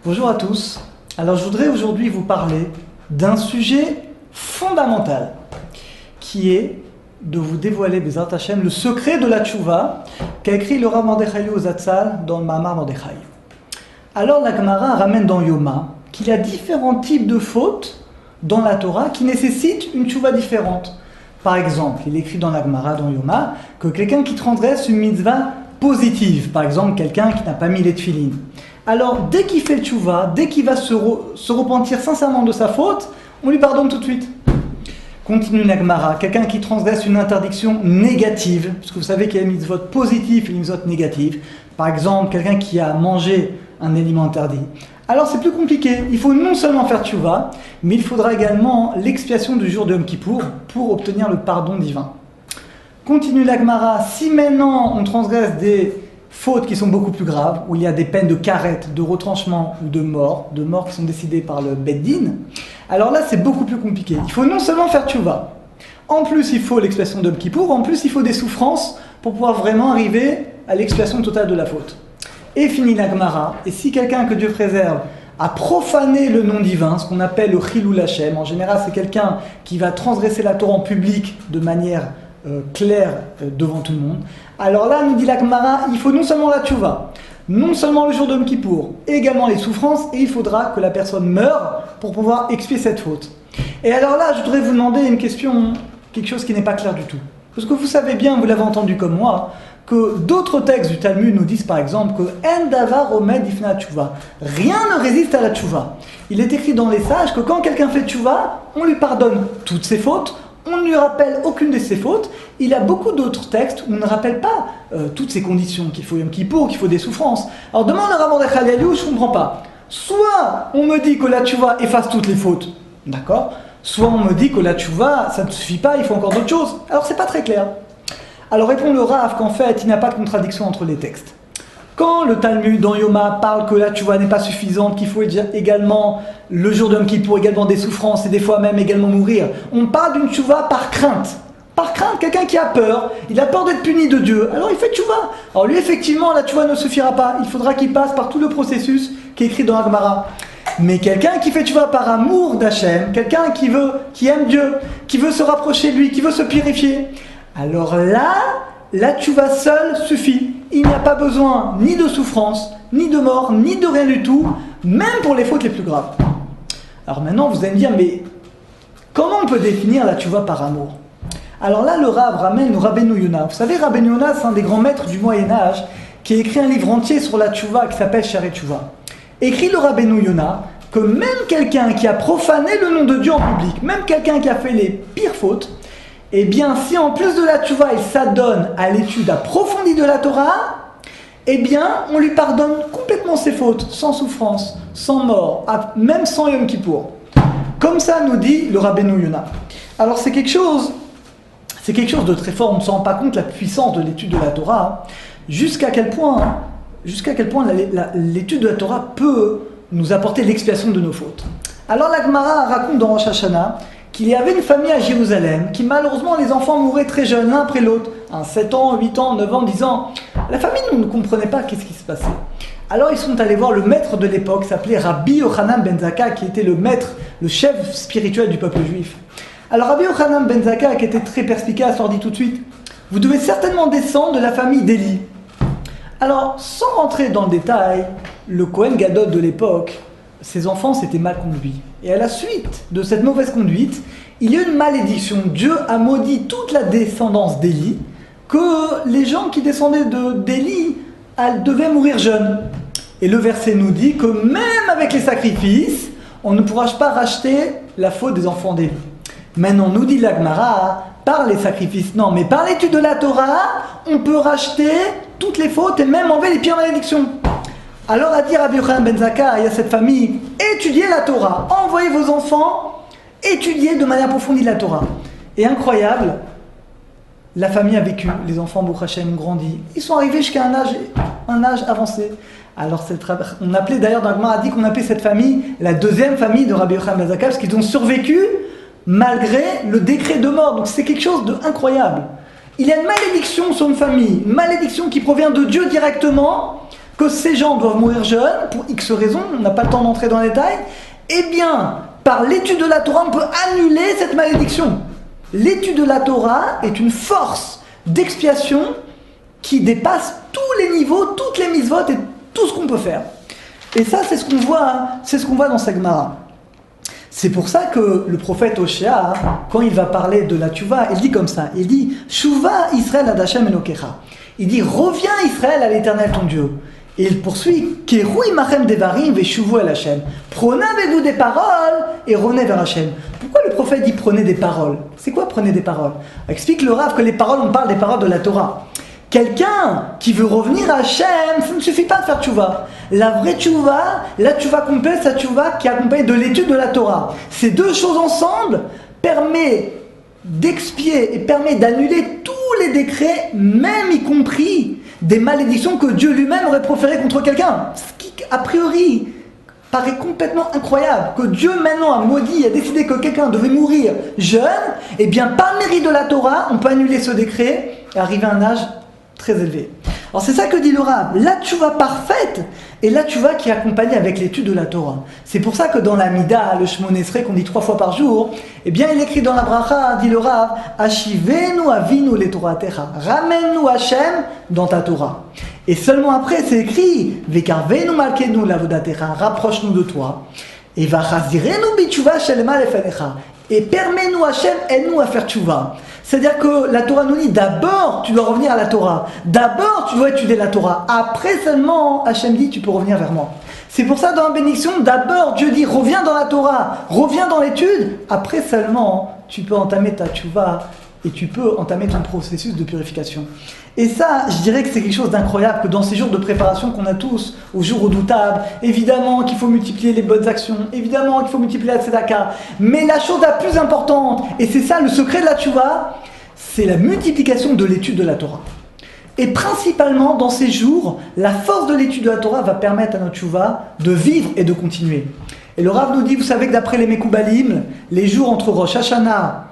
Bonjour à tous. Alors je voudrais aujourd'hui vous parler d'un sujet fondamental qui est de vous dévoiler, Bezrat Hashem, le secret de la tchouva qu'a écrit le Rav Mordechai Zatzal dans le Mahamar Mordechai. Alors la Gemara ramène dans Yoma qu'il y a différents types de fautes dans la Torah qui nécessitent une tchouva différente. Par exemple, il écrit dans la Gemara, dans Yoma, que quelqu'un qui transgresse une mitzvah positive, par exemple quelqu'un qui n'a pas mis les tefilines, alors dès qu'il fait le tchouva, dès qu'il va se repentir sincèrement de sa faute, on lui pardonne tout de suite. Continue la Gemara, quelqu'un qui transgresse une interdiction négative, parce que vous savez qu'il y a une mitzvot positive et une mitzvot négative, par exemple quelqu'un qui a mangé un aliment interdit, alors c'est plus compliqué, il faut non seulement faire tchouva, mais il faudra également l'expiation du jour de Yom Kippour pour obtenir le pardon divin. Continue la Gemara, si maintenant on transgresse des fautes qui sont beaucoup plus graves, où il y a des peines de karet, de retranchement ou de mort qui sont décidées par le Beddin, alors là c'est beaucoup plus compliqué. Il faut non seulement faire tchouva, en plus il faut l'expiation de Yom Kippour, en plus il faut des souffrances pour pouvoir vraiment arriver à l'expiation totale de la faute. Et finit la Gemara, et si quelqu'un que Dieu préserve a profané le nom divin, ce qu'on appelle le Chilul Hashem, en général c'est quelqu'un qui va transgresser la Torah en public de manière claire devant tout le monde, alors là nous dit la Gemara, il faut non seulement la tchouva, non seulement le jour de Yom Kippour, également les souffrances, et il faudra que la personne meure pour pouvoir expier cette faute. Et alors là je voudrais vous demander une question, quelque chose qui n'est pas clair du tout, parce que vous savez bien, vous l'avez entendu comme moi, que d'autres textes du Talmud nous disent par exemple que En davar omed ifna tchouva, rien ne résiste à la tchouva. Il est écrit dans les sages que quand quelqu'un fait tchouva, on lui pardonne toutes ses fautes, on ne lui rappelle aucune de ses fautes. Il y a beaucoup d'autres textes où on ne rappelle pas toutes ces conditions, qu'il faut Yom Kippour, qu'il faut des souffrances. Alors demande à Rav Mordechai Eliyahu, je ne comprends pas. Soit on me dit que la tchouva efface toutes les fautes, d'accord, soit on me dit que la tchouva, ça ne suffit pas, il faut encore d'autres choses. Alors c'est pas très clair. Alors répond le Rav qu'en fait il n'y a pas de contradiction entre les textes. Quand le Talmud dans Yoma parle que la tchouva n'est pas suffisante, qu'il faut également le jour de Yom Kippour, également des souffrances et des fois même également mourir, on parle d'une tchouva par crainte. Par crainte, quelqu'un qui a peur, il a peur d'être puni de Dieu, alors il fait tchouva. Alors lui effectivement la tchouva ne suffira pas, il faudra qu'il passe par tout le processus qui est écrit dans la Gemara. Mais quelqu'un qui fait tchouva par amour d'Hachem, quelqu'un qui aime Dieu, qui veut se rapprocher de lui, qui veut se purifier, alors là, la tchouva seule suffit. Il n'y a pas besoin ni de souffrance, ni de mort, ni de rien du tout, même pour les fautes les plus graves. Alors maintenant, vous allez me dire, mais comment on peut définir la tchouva par amour? Alors là, le Rav ramène le Rabbeinu Yonah. Vous savez, Rabbeinu Yonah, c'est un des grands maîtres du Moyen-Âge qui a écrit un livre entier sur la tchouva qui s'appelle Shaarei Tchouva. Écrit le Rabbeinu Yonah que même quelqu'un qui a profané le nom de Dieu en public, même quelqu'un qui a fait les pires fautes, eh bien, si en plus de la tchouva, il s'adonne à l'étude approfondie de la Torah, eh bien, on lui pardonne complètement ses fautes, sans souffrance, sans mort, même sans Yom Kippour. Comme ça nous dit le Rabbeinu Yonah. Alors c'est quelque chose de très fort, on ne se rend pas compte de la puissance de l'étude de la Torah, jusqu'à quel point l'étude de la Torah peut nous apporter l'expiation de nos fautes. Alors la Gemara raconte dans Rosh Hashanah qu'il y avait une famille à Jérusalem qui malheureusement les enfants mouraient très jeunes l'un après l'autre, 7 ans, 8 ans, 9 ans, 10 ans. La famille ne comprenait pas qu'est-ce qui se passait. Alors ils sont allés voir le maître de l'époque, s'appelait Rabbi Yochanan ben Zakkai, qui était le chef spirituel du peuple juif. Alors Rabbi Yochanan ben Zakkai, qui était très perspicace, leur dit tout de suite, vous devez certainement descendre de la famille d'Élie. Alors sans rentrer dans le détail, le Kohen Gadol de l'époque, ses enfants s'étaient mal conduits. Et à la suite de cette mauvaise conduite, il y a eu une malédiction. Dieu a maudit toute la descendance d'Élie, que les gens qui descendaient d'Élie devaient mourir jeunes. Et le verset nous dit que même avec les sacrifices, on ne pourra pas racheter la faute des enfants d'Élie. Maintenant, nous dit la Gemara, par les sacrifices, non, mais par l'étude de la Torah, on peut racheter toutes les fautes et même enlever les pires malédictions. Alors à dire Rabbi Yochanan ben Zakkai et à cette famille, étudiez la Torah, envoyez vos enfants, étudiez de manière approfondie la Torah. Et incroyable, la famille a vécu, les enfants Baruch Hashem ont grandi, ils sont arrivés jusqu'à un âge avancé. Alors on appelait d'ailleurs, dans la Gemara a dit qu'on appelait cette famille la deuxième famille de Rabbi Yochanan ben Zakkai, parce qu'ils ont survécu malgré le décret de mort. Donc c'est quelque chose d'incroyable. Il y a une malédiction sur une famille, une malédiction qui provient de Dieu directement, que ces gens doivent mourir jeunes, pour X raisons, on n'a pas le temps d'entrer dans les détails, eh bien, par l'étude de la Torah, on peut annuler cette malédiction. L'étude de la Torah est une force d'expiation qui dépasse tous les niveaux, toutes les mitzvot et tout ce qu'on peut faire. Et ça, c'est ce qu'on voit dans sa Gemara. C'est pour ça que le prophète Oshéa, quand il va parler de la Tchouva, il dit comme ça, il dit « Shuva Israël ad Hashem Elokecha ». Il dit « Reviens Israël à l'Éternel ton Dieu ». Et il poursuit « Keru imachem devarim veshuvu el Hashem ». Prenez avec vous des paroles et revenez vers Hashem. Pourquoi le prophète dit « Prenez des paroles » ? C'est quoi « Prenez des paroles » ? Explique le Rav que les paroles, on parle des paroles de la Torah. Quelqu'un qui veut revenir à Hachem, ça ne suffit pas de faire tchouva. La vraie tchouva, la tchouva complète, c'est la tchouva qui est accompagnée de l'étude de la Torah. Ces deux choses ensemble permettent d'expier et permet d'annuler tous les décrets, même y compris des malédictions que Dieu lui-même aurait proférées contre quelqu'un. Ce qui, a priori, paraît complètement incroyable. Que Dieu maintenant a maudit, a décidé que quelqu'un devait mourir jeune, et bien par le mérite de la Torah, on peut annuler ce décret et arriver à un âge très élevé. Alors c'est ça que dit le Rav, la tchouva parfaite et la tchouva qui est accompagnée avec l'étude de la Torah. C'est pour ça que dans la Mida, le Shmon Esrei qu'on dit 3 fois par jour, eh bien il écrit dans la bracha, dit le Rav, Ashivenu avinu le Toratecha, ramène-nous Hachem dans ta Torah. Et seulement après c'est écrit, Vekarvenu malkenu lavodatecha, rapproche-nous de toi, et vachazirenu bitchouva shelema lefelecha, et permets-nous Hachem, aide-nous à faire tchouva. C'est-à-dire que la Torah nous dit d'abord tu dois revenir à la Torah, d'abord tu dois étudier la Torah, après seulement Hachem dit tu peux revenir vers moi. C'est pour ça dans la bénédiction, d'abord Dieu dit reviens dans la Torah, reviens dans l'étude, après seulement tu peux entamer ta tchouva et tu peux entamer ton processus de purification. Et ça, je dirais que c'est quelque chose d'incroyable, que dans ces jours de préparation qu'on a tous, aux jours redoutables, évidemment qu'il faut multiplier les bonnes actions, évidemment qu'il faut multiplier la tzedaka, mais la chose la plus importante, et c'est ça le secret de la tchouva, c'est la multiplication de l'étude de la Torah. Et principalement, dans ces jours, la force de l'étude de la Torah va permettre à notre tchouva de vivre et de continuer. Et le Rav nous dit, vous savez que d'après les Mekoubalim, les jours entre Rosh Hashanah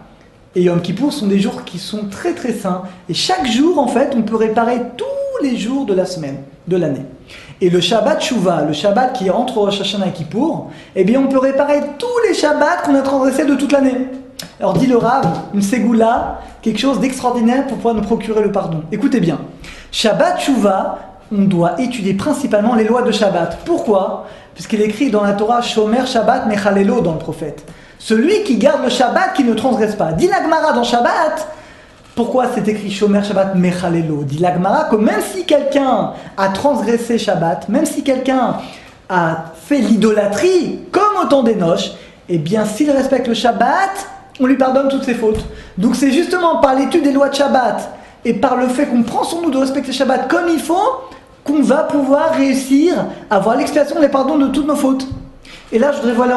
et Yom Kippour sont des jours qui sont très très saints. Et chaque jour, en fait, on peut réparer tous les jours de la semaine, de l'année. Et le Shabbat Shuvah, le Shabbat qui est entre Rosh Hashanah et Kippour, eh bien on peut réparer tous les Shabbats qu'on a transgressés de toute l'année. Alors dit le Rav, une ségoula, quelque chose d'extraordinaire pour pouvoir nous procurer le pardon. Écoutez bien, Shabbat Shuvah, on doit étudier principalement les lois de Shabbat. Pourquoi ? Puisqu'il est écrit dans la Torah, Shomer Shabbat Mechalelo dans le prophète. Celui qui garde le Shabbat, qui ne transgresse pas. Dit la Gemara dans Shabbat, pourquoi c'est écrit Shomer Shabbat Mechalelo ? Dit la Gemara que même si quelqu'un a transgressé Shabbat, même si quelqu'un a fait l'idolâtrie, comme au temps des noces, eh bien s'il respecte le Shabbat, on lui pardonne toutes ses fautes. Donc c'est justement par l'étude des lois de Shabbat et par le fait qu'on prend sur nous de respecter Shabbat comme il faut, qu'on va pouvoir réussir à avoir l'expiation et les pardons de toutes nos fautes. Et là, je voudrais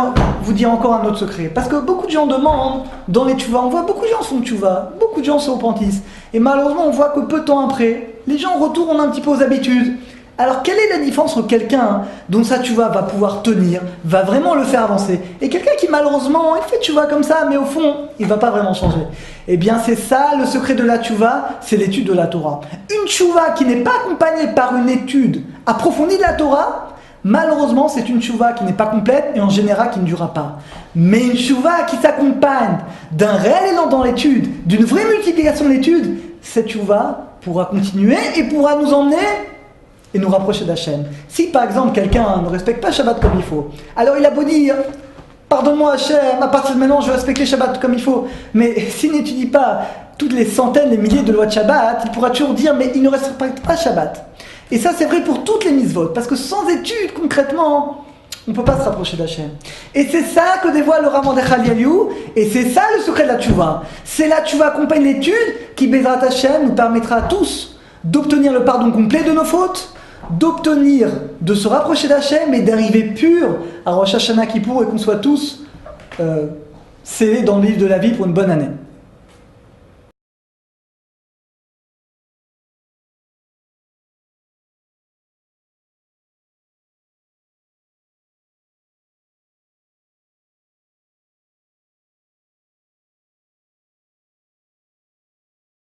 vous dire encore un autre secret. Parce que beaucoup de gens demandent, dans les tchouva, on voit beaucoup de gens font tchouva, beaucoup de gens se repentissent. Et malheureusement, on voit que peu de temps après, les gens retournent un petit peu aux habitudes. Alors, quelle est la différence entre quelqu'un dont sa tchouva va pouvoir tenir, va vraiment le faire avancer, et quelqu'un qui malheureusement, il fait tchouva comme ça, mais au fond, il ne va pas vraiment changer. Eh bien, c'est ça le secret de la tchouva, c'est l'étude de la Torah. Une tchouva qui n'est pas accompagnée par une étude approfondie de la Torah, malheureusement, c'est une tchouva qui n'est pas complète et en général qui ne durera pas. Mais une tchouva qui s'accompagne d'un réel élan dans l'étude, d'une vraie multiplication de l'étude, cette tchouva pourra continuer et pourra nous emmener et nous rapprocher d'Hachem. Si par exemple quelqu'un ne respecte pas Shabbat comme il faut, alors il a beau dire pardonne-moi Hachem, à partir de maintenant je vais respecter Shabbat comme il faut, mais s'il n'étudie pas toutes les centaines, les milliers de lois de Shabbat, il pourra toujours dire mais il ne respecte pas Shabbat. Et ça c'est vrai pour toutes les mitzvot, parce que sans étude concrètement, on ne peut pas se rapprocher d'Hachem. Et c'est ça que dévoile le Rav Mordechai Eliyahu, et c'est ça le secret de la tchouva. C'est la tchouva accompagne l'étude qui, Bezrat Hachem, nous permettra à tous d'obtenir le pardon complet de nos fautes, d'obtenir, de se rapprocher d'Hachem et d'arriver pur à Rosh Hashanah Kippour et qu'on soit tous scellés dans le livre de la vie pour une bonne année.